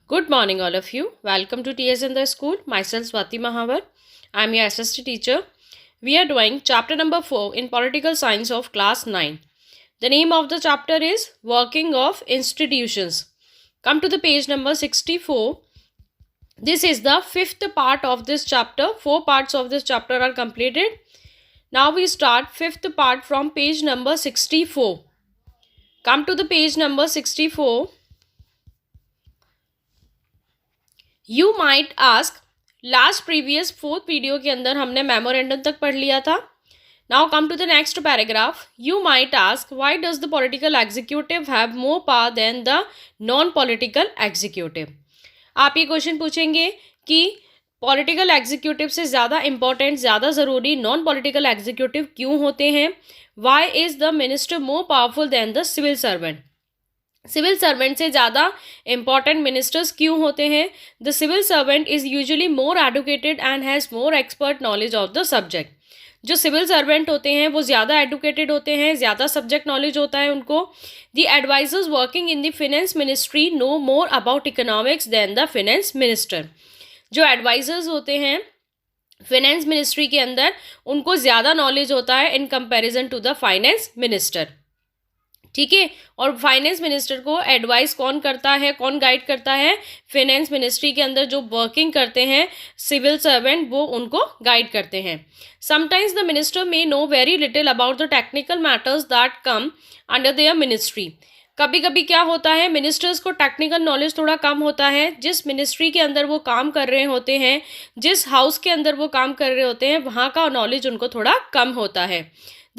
Good morning, all of you. Welcome to TS in the School. Myself, Swati Mahavar. I am your assistant teacher. We are doing chapter number 4 in Political Science of class 9. The name of the chapter is Working of Institutions. Come to the page number 64. This is the fifth part of this chapter. 4 parts of this chapter are completed. Now we start fifth part from page number 64. Come to the page number 64. You might ask, last previous fourth video के अंदर हमने memorandum तक पढ़ लिया था. Now come to the next paragraph. You might ask why does the political executive have more power than the non political executive. आप ये question पूछेंगे कि पॉलिटिकल एग्जीक्यूटिव से ज़्यादा इंपॉर्टेंट, ज़्यादा ज़रूरी नॉन पॉलिटिकल एग्जीक्यूटिव क्यों होते हैं. Why is the minister more powerful than the civil servant. Civil servant से ज़्यादा इंपॉर्टेंट मिनिस्टर्स क्यों होते हैं. The civil servant is usually more educated and has more expert knowledge of the subject. जो civil servant होते हैं वो ज़्यादा एडुकेटेड होते हैं, ज़्यादा सब्जेक्ट नॉलेज होता है उनको. The advisers working in the finance ministry know more about economics than the finance minister. जो एडवाइजर्स होते हैं फिनेंस मिनिस्ट्री के अंदर उनको ज़्यादा नॉलेज होता है in comparison to the finance minister. ठीक है. और फाइनेंस मिनिस्टर को एडवाइस कौन करता है, कौन गाइड करता है. फाइनेंस मिनिस्ट्री के अंदर जो वर्किंग करते हैं सिविल सर्वेंट वो उनको गाइड करते हैं. Sometimes the minister may know very little about the technical matters that come under their ministry. कभी कभी क्या होता है, मिनिस्टर्स को टेक्निकल नॉलेज थोड़ा कम होता है. जिस मिनिस्ट्री के अंदर वो काम कर रहे होते हैं, जिस हाउस के अंदर वो काम कर रहे होते हैं, वहाँ का नॉलेज उनको थोड़ा कम होता है.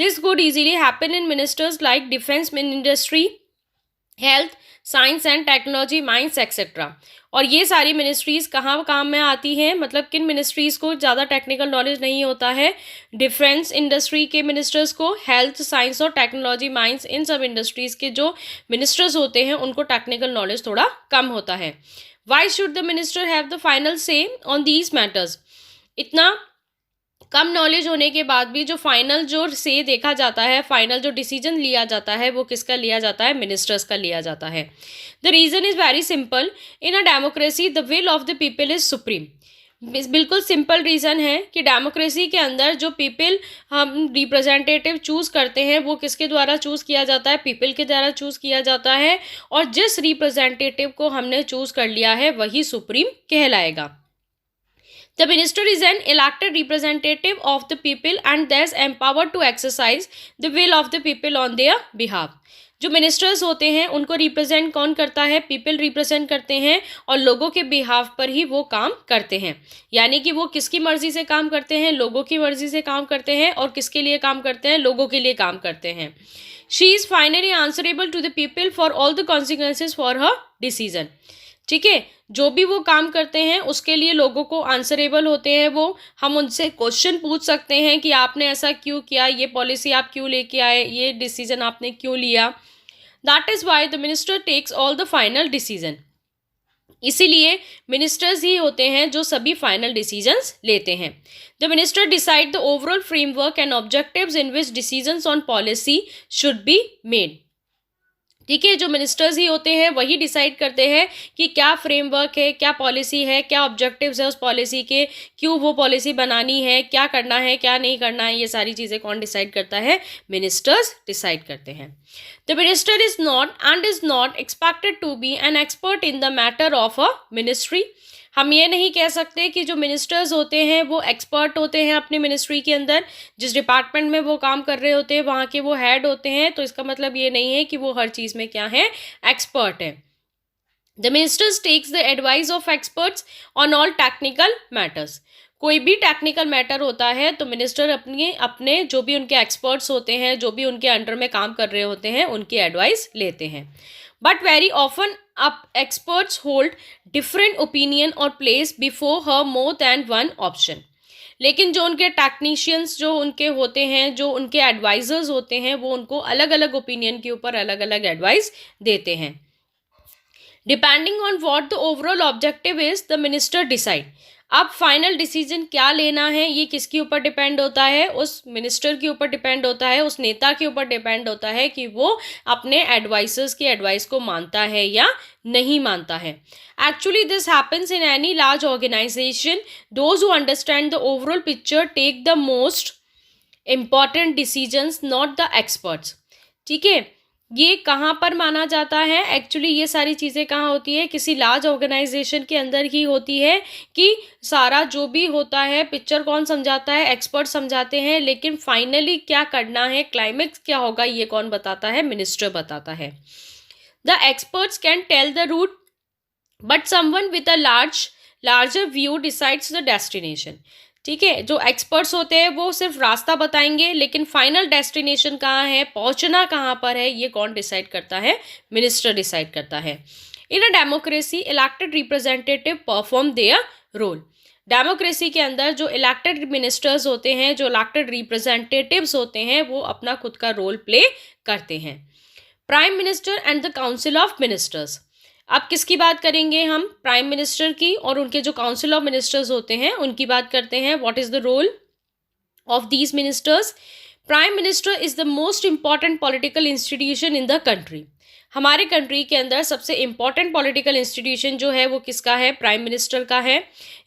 This could easily happen in ministers like defense industry, health, science and technology, mines, etc. और ये सारी मिनिस्ट्रीज़ कहाँ काम में आती हैं, मतलब किन मिनिस्ट्रीज़ को ज़्यादा टेक्निकल नॉलेज नहीं होता है. डिफेंस इंडस्ट्री के मिनिस्टर्स को, हेल्थ, साइंस और टेक्नोलॉजी, माइंस, इन सब इंडस्ट्रीज़ के जो मिनिस्टर्स होते हैं उनको टेक्निकल नॉलेज थोड़ा कम होता है. Why should the minister have the final से ऑन दीज मैटर्स. इतना कम नॉलेज होने के बाद भी जो फाइनल जो से देखा जाता है, फाइनल जो डिसीजन लिया जाता है वो किसका लिया जाता है, मिनिस्टर्स का लिया जाता है. The reason is very simple. In a democracy the will of the people is supreme. बिल्कुल सिंपल रीज़न है कि डेमोक्रेसी के अंदर जो पीपल हम रिप्रेजेंटेटिव चूज़ करते हैं वो किसके द्वारा चूज़ किया जाता है, पीपल के द्वारा चूज़ किया जाता है. और जिस रिप्रेजेंटेटिव को हमने चूज़ कर लिया है वही सुप्रीम कहलाएगा. The minister is an elected representative of the people and thus empowered to exercise the will of the people on their behalf. जो मिनिस्टर्स होते हैं उनको रिप्रेजेंट कौन करता है, पीपल रिप्रेजेंट करते हैं और लोगों के बिहाफ पर ही वो काम करते हैं. यानी कि वो किसकी मर्जी से काम करते हैं, लोगों की मर्जी से काम करते हैं. और किसके लिए काम करते हैं, लोगों के लिए काम करते हैं. She is finally answerable to the people for all the consequences for her decision. ठीक है. जो भी वो काम करते हैं उसके लिए लोगों को आंसरेबल होते हैं वो. हम उनसे क्वेश्चन पूछ सकते हैं कि आपने ऐसा क्यों किया, ये पॉलिसी आप क्यों लेके आए, ये डिसीजन आपने क्यों लिया. That is why the minister takes all the final decision. इसीलिए मिनिस्टर्स ही होते हैं जो सभी फाइनल डिसीजंस लेते हैं. The minister decide the overall framework and objectives in which decisions on policy should be made. ठीक है. जो मिनिस्टर्स ही होते हैं वही डिसाइड करते हैं कि क्या फ्रेमवर्क है, क्या पॉलिसी है, क्या ऑब्जेक्टिव्स है उस पॉलिसी के, क्यों वो पॉलिसी बनानी है, क्या करना है, क्या नहीं करना है. ये सारी चीज़ें कौन डिसाइड करता है, मिनिस्टर्स डिसाइड करते हैं. The minister is not expected to be an expert in the matter of a ministry. हम ये नहीं कह सकते कि जो मिनिस्टर्स होते हैं वो एक्सपर्ट होते हैं अपनी मिनिस्ट्री के अंदर. जिस डिपार्टमेंट में वो काम कर रहे होते हैं वहाँ के वो हेड होते हैं, तो इसका मतलब ये नहीं है कि वो हर चीज़ में क्या है, एक्सपर्ट है. The ministers takes the advice of experts on all technical matters. कोई भी टेक्निकल मैटर होता है तो मिनिस्टर अपने जो भी उनके एक्सपर्ट्स होते हैं, जो भी उनके अंडर में काम कर रहे होते हैं, उनकी एडवाइस लेते हैं. But very often up experts hold different opinion or place before her more than one option. लेकिन जो उनके टेक्नीशियंस जो उनके होते हैं, जो उनके एडवाइजर्स होते हैं, वो उनको अलग अलग ओपिनियन के ऊपर अलग अलग एडवाइस देते हैं. Depending on what the overall objective is the minister decide. अब फाइनल डिसीजन क्या लेना है ये किसके ऊपर डिपेंड होता है, उस मिनिस्टर के ऊपर डिपेंड होता है, उस नेता के ऊपर डिपेंड होता है कि वो अपने एडवाइजर्स की एडवाइस को मानता है या नहीं मानता है। Actually this happens in any large organisation. Those who understand the overall picture take the most important decisions, not the experts. ठीक है, ये कहाँ पर माना जाता है, एक्चुअली ये सारी चीज़ें कहाँ होती है, किसी लार्ज ऑर्गेनाइजेशन के अंदर ही होती है कि सारा जो भी होता है पिक्चर कौन समझाता है, एक्सपर्ट समझाते हैं, लेकिन फाइनली क्या करना है, क्लाइमेक्स क्या होगा, ये कौन बताता है, मिनिस्टर बताता है। The experts can tell the route but someone with a larger view decides the destination. ठीक है, जो एक्सपर्ट्स होते हैं वो सिर्फ रास्ता बताएंगे, लेकिन फाइनल डेस्टिनेशन कहाँ है, पहुंचना कहाँ पर है, ये कौन डिसाइड करता है, मिनिस्टर डिसाइड करता है। In a democracy elected representative perform their role. Democracy के अंदर जो इलेक्टेड मिनिस्टर्स होते हैं, जो इलेक्टेड रिप्रेजेंटेटिव्स होते हैं, वो अपना खुद का रोल प्ले करते हैं। Prime minister and the council of ministers. अब किसकी बात करेंगे हम, प्राइम मिनिस्टर की, और उनके जो काउंसिल ऑफ मिनिस्टर्स होते हैं उनकी बात करते हैं। What is the role of these ministers. Prime minister is the most important political institution in the country. हमारे कंट्री के अंदर सबसे इंपॉर्टेंट पॉलिटिकल इंस्टीट्यूशन जो है वो किसका है, प्राइम मिनिस्टर का है।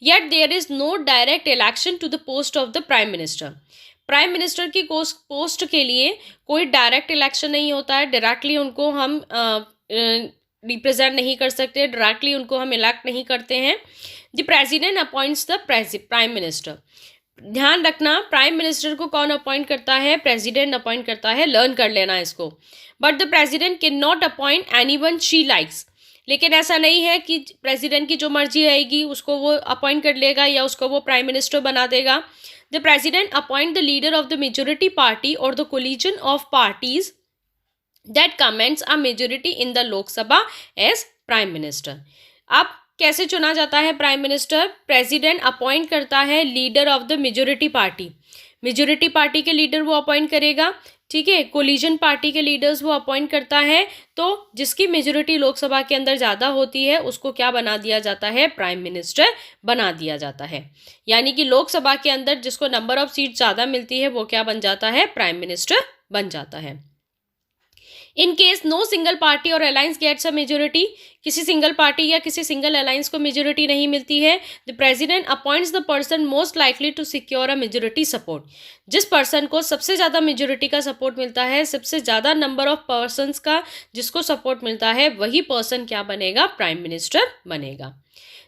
Yet there is no direct election to the post of the prime minister. Prime minister की पोस्ट के लिए कोई डायरेक्ट इलेक्शन नहीं होता है, डायरेक्टली उनको हम रिप्रेजेंट नहीं कर सकते, डायरेक्टली उनको हम इलेक्ट नहीं करते हैं। The president appoints the prime minister. ध्यान रखना, प्राइम मिनिस्टर को कौन अपॉइंट करता है, प्रेसिडेंट अपॉइंट करता है, लर्न कर लेना इसको। But the president can not appoint anyone she likes. लेकिन ऐसा नहीं है कि प्रेसिडेंट की जो मर्जी आएगी उसको वो अपॉइंट कर लेगा या उसको वो प्राइम मिनिस्टर बना देगा। The president appoint the leader of the majority party और the coalition of parties that commands a majority in the Lok Sabha as Prime Minister। अब कैसे चुना जाता है प्राइम मिनिस्टर, प्रेसिडेंट अपॉइंट करता है leader of the majority party. Majority party के leader वो अपॉइंट करेगा, ठीक है, कोलिजन पार्टी के लीडर्स वो अपॉइंट करता है। तो जिसकी मेजोरिटी लोकसभा के अंदर ज़्यादा होती है उसको क्या बना दिया जाता है, प्राइम मिनिस्टर बना दिया जाता है। यानी कि लोकसभा के अंदर जिसको नंबर ऑफ सीट ज़्यादा मिलती है वो क्या बन जाता है, प्राइम मिनिस्टर बन जाता है। In case no single party और अलायंस गेट्स अ मेजोरिटी, किसी सिंगल पार्टी या किसी सिंगल अलायंस को मेजोरिटी नहीं मिलती है, the president appoints the person most likely to secure a majority support. जिस पर्सन को सबसे ज़्यादा मेजोरिटी का सपोर्ट मिलता है, सबसे ज़्यादा नंबर ऑफ पर्सनस का जिसको सपोर्ट मिलता है, वही पर्सन क्या बनेगा, प्राइम मिनिस्टर बनेगा।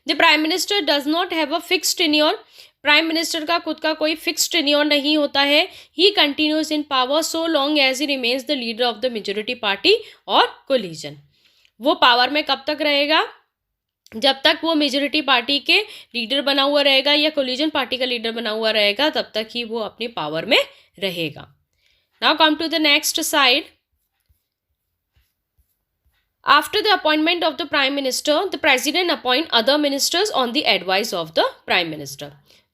The prime minister does not have a fixed tenure. Prime minister का खुद का कोई फिक्स्ड टेन्योर नहीं होता है। He continues in power so long as he remains the leader of the majority party और कोलिजन। वो पावर में कब तक रहेगा, जब तक वो मेजोरिटी पार्टी के लीडर बना हुआ रहेगा या कोलिजन पार्टी का लीडर बना हुआ रहेगा, तब तक ही वो अपनी पावर में रहेगा। Now come to the next side. After the appointment of the Prime Minister, the President appoint other ministers on the advice of the Prime Minister।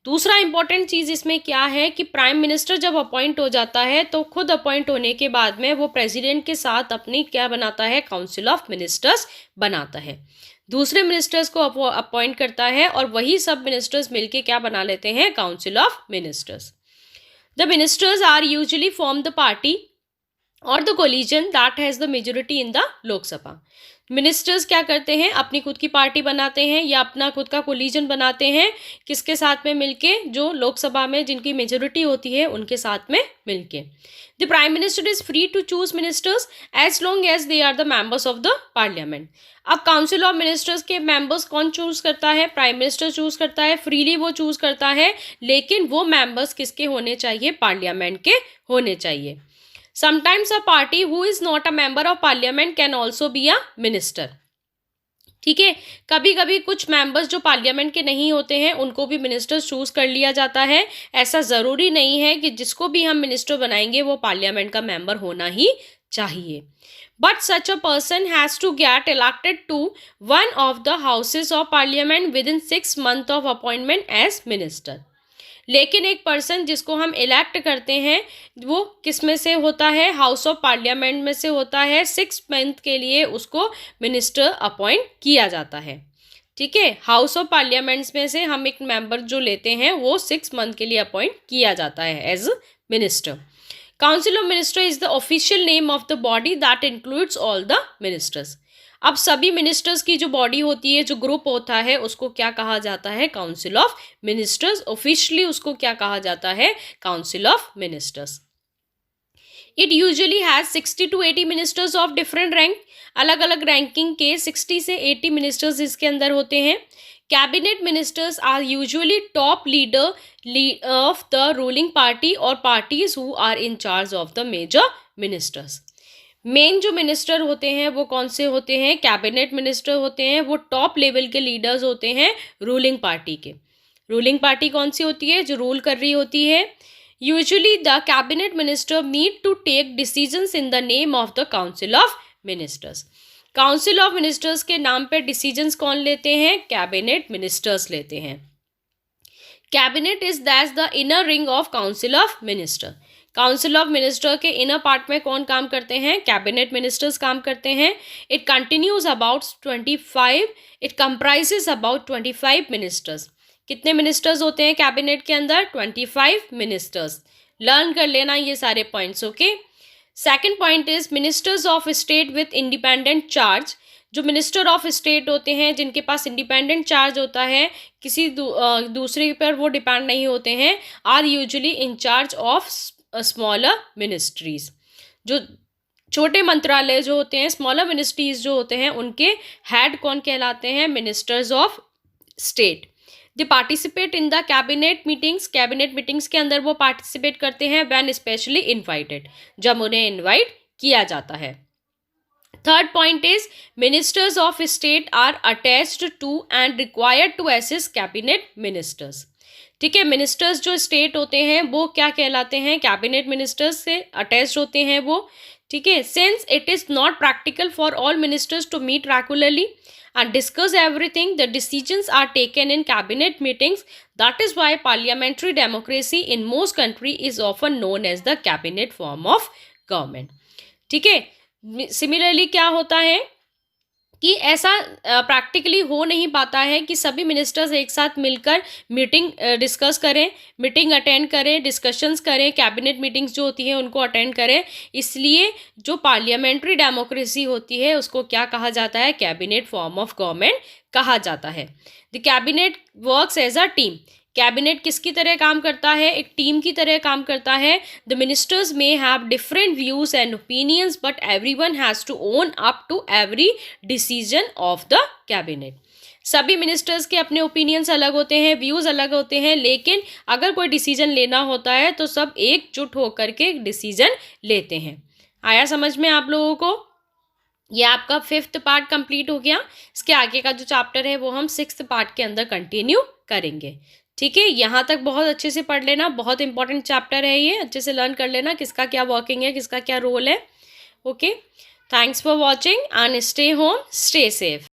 दूसरा इंपॉर्टेंट चीज़ इसमें क्या है कि प्राइम मिनिस्टर जब अपॉइंट हो जाता है तो खुद अपॉइंट होने के बाद में वो प्रेसिडेंट के साथ अपनी क्या बनाता है, काउंसिल ऑफ मिनिस्टर्स बनाता है। दूसरे मिनिस्टर्स को अपॉइंट करता है और वही सब मिनिस्टर्स मिलके क्या बना लेते हैं, council of ministers. The ministers are usually form the party और the coalition that has the majority in the Lok Sabha. Ministers क्या करते हैं, अपनी खुद की पार्टी बनाते हैं या अपना खुद का कोलिजन बनाते हैं, किसके साथ में मिलके, जो लोकसभा में जिनकी मेजोरिटी होती है उनके साथ में मिलके। The prime minister is free to choose ministers as long as they are the members of the parliament. अब काउंसिल ऑफ मिनिस्टर्स के मेंबर्स कौन चूज करता है, प्राइम मिनिस्टर चूज करता है, फ्रीली वो चूज करता है, लेकिन वो मेंबर्स किसके होने चाहिए, पार्लियामेंट के होने चाहिए। Sometimes a party who is not a member of parliament can also be a minister। ठीक है, कभी कभी कुछ मेंबर्स जो पार्लियामेंट के नहीं होते हैं उनको भी मिनिस्टर चूज कर लिया जाता है। ऐसा ज़रूरी नहीं है कि जिसको भी हम मिनिस्टर बनाएंगे वो पार्लियामेंट का मेंबर होना ही चाहिए। But such a person has to get elected to one of the houses of parliament within 6 months of appointment as minister। लेकिन एक पर्सन जिसको हम इलेक्ट करते हैं वो किस में से होता है, हाउस ऑफ पार्लियामेंट में से होता है। 6 मंथ के लिए उसको मिनिस्टर अपॉइंट किया जाता है। ठीक है, हाउस ऑफ पार्लियामेंट्स में से हम एक मेंबर जो लेते हैं वो 6 मंथ के लिए अपॉइंट किया जाता है as minister. Council of minister is the official name of the body that includes all the ministers. अब सभी मिनिस्टर्स की जो बॉडी होती है, जो ग्रुप होता है, उसको क्या कहा जाता है, काउंसिल ऑफ मिनिस्टर्स। ऑफिशियली उसको क्या कहा जाता है, council of ministers. It usually has 60 to 80 ministers of different rank. अलग अलग रैंकिंग के 60 से 80 मिनिस्टर्स इसके अंदर होते हैं। Cabinet ministers are usually top leader of the ruling party और parties who are in charge of the major ministers. Main जो मिनिस्टर होते हैं वो कौन से होते हैं, कैबिनेट मिनिस्टर होते हैं। वो टॉप लेवल के लीडर्स होते हैं रूलिंग पार्टी के। रूलिंग पार्टी कौन सी होती है, जो रूल कर रही होती है। Usually the cabinet minister meet to take decisions in the name of the council of ministers. Council of ministers के नाम पे डिसीजंस कौन लेते हैं, कैबिनेट मिनिस्टर्स लेते हैं। Cabinet is that's the inner ring of council of minister. Council of minister के inner part में कौन काम करते हैं, कैबिनेट मिनिस्टर्स काम करते हैं। It continues about 25, it comprises about 25 ministers. कितने मिनिस्टर्स होते हैं कैबिनेट के अंदर, 25 मिनिस्टर्स। लर्न कर लेना ये सारे points, okay. Second point is ministers of state with independent charge. जो मिनिस्टर ऑफ स्टेट होते हैं जिनके पास इंडिपेंडेंट चार्ज होता है, किसी दूसरे पर वो डिपेंड नहीं होते हैं, are usually in charge of smaller ministries. जो छोटे मंत्रालय जो होते हैं, स्मॉलर मिनिस्ट्रीज जो होते हैं, उनके हेड कौन कहलाते हैं, ministers of state. They participate in the cabinet meetings. Cabinet meetings के अंदर वो पार्टिसिपेट करते हैं व्हेन स्पेशली इनवाइटेड, जब उन्हें इनवाइट किया जाता है। Third point is ministers of state are attached to and required to assist cabinet ministers. ठीक है, मिनिस्टर्स जो स्टेट होते हैं वो क्या कहलाते हैं, कैबिनेट मिनिस्टर्स से अटैच्ड होते हैं वो। ठीक है, since it is not practical for all ministers to meet regularly and discuss everything, the decisions are taken in cabinet meetings. That is why parliamentary democracy in most country is often known as the cabinet form of government. ठीक है, similarly क्या होता है कि ऐसा practically हो नहीं पाता है कि सभी मिनिस्टर्स एक साथ मिलकर मीटिंग डिस्कस करें, मीटिंग अटेंड करें, डिस्कशंस करें, कैबिनेट मीटिंग्स जो होती हैं उनको अटेंड करें। इसलिए जो पार्लियामेंट्री डेमोक्रेसी होती है उसको क्या कहा जाता है, कैबिनेट फॉर्म ऑफ गवर्नमेंट कहा जाता है। The cabinet works as a team. Cabinet किसकी तरह काम करता है, एक टीम की तरह काम करता है। The ministers may have different views and opinions but everyone has to own up to every decision of the cabinet. सभी मिनिस्टर्स के अपने ओपिनियंस अलग होते हैं, व्यूज़ अलग होते हैं, लेकिन अगर कोई डिसीजन लेना होता है तो सब एकजुट होकर के डिसीजन लेते हैं। आया समझ में आप लोगों को? ये आपका 5th पार्ट कंप्लीट हो गया। इसके आगे का जो चैप्टर है वो हम 6th पार्ट के अंदर कंटिन्यू करेंगे। ठीक है, यहाँ तक बहुत अच्छे से पढ़ लेना, बहुत इंपॉर्टेंट चैप्टर है ये, अच्छे से लर्न कर लेना किसका क्या वर्किंग है, किसका क्या रोल है। Okay, thanks for watching and stay home, stay safe.